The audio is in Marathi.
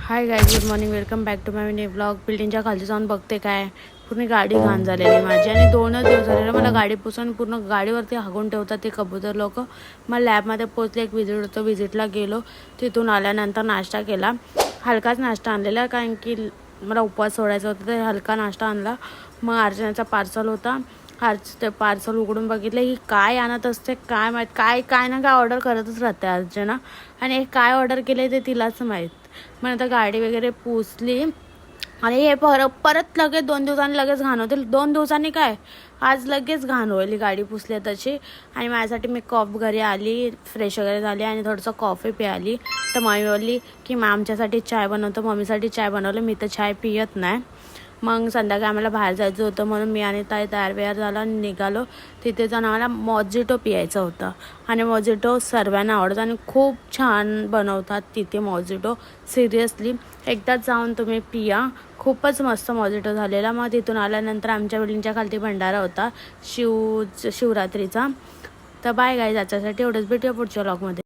High guys, good morning. Welcome back to my new blog. बिल्डिंगच्या खाली जाऊन बघते काय पूर्ण गाडी घाण झालेली माझी. आणि 2च दिवस झालेलं मला गाडी पुसून पूर्ण गाडीवरती हागून ठेवतात ते कबूतर लोक. मग लॅबमध्ये पोचले, एक विजिट होतं, विजिटला गेलो. तिथून आल्यानंतर नाश्ता केला. हलकाच नाश्ता आणलेला कारण की मला उपवास सोडायचा होता, तर हलका नाश्ता आणला. मग अर्चनाचा पार्सल होता. ते पार्सल उघडून बघितलं, ही काय आणत असते काय माहीत. काय ना काय ऑर्डर करतच राहते अर्चना. आणि काय ऑर्डर केले ते तिलाच माहीत. मग आता गाडी वगैरे पुसली आणि हे परत लगेच 2 दिवसांनी लगेच घाण होतील. 2 दिवसांनी काय, आज लगेच घाण होईल गाडी पुसली तशी. आणि माझ्यासाठी मी घरी आली, फ्रेश वगैरे झाली आणि थोडंसं कॉफी प्यायली. तर मम्मी बोलली की मग आमच्यासाठी चाय बनवतो. मम्मीसाठी चाय बनवलं. मी तर चाय पियत नाही. मग संध्याकाळी आम्हाला बाहेर जायचं होतं म्हणून मी आणि ताई तयार झाला आणि निघालो. तिथे जाऊन आम्हाला मॉजिटो पियायचं होतं. आणि मॉजिटो सर्वांना आवडतं आणि खूप छान बनवतात तिथे मॉजिटो. सिरियसली एकदाच जाऊन तुम्ही पिया, खूपच मस्त मॉजिटो झालेला. मग तिथून आल्यानंतर आमच्या बिल्डिंगच्या खालती भंडारा होता शिवरात्रीचा. तर बाय गाईज, याच्यासाठी एवढंच. भेटूया पुढच्या व्लॉगमध्ये.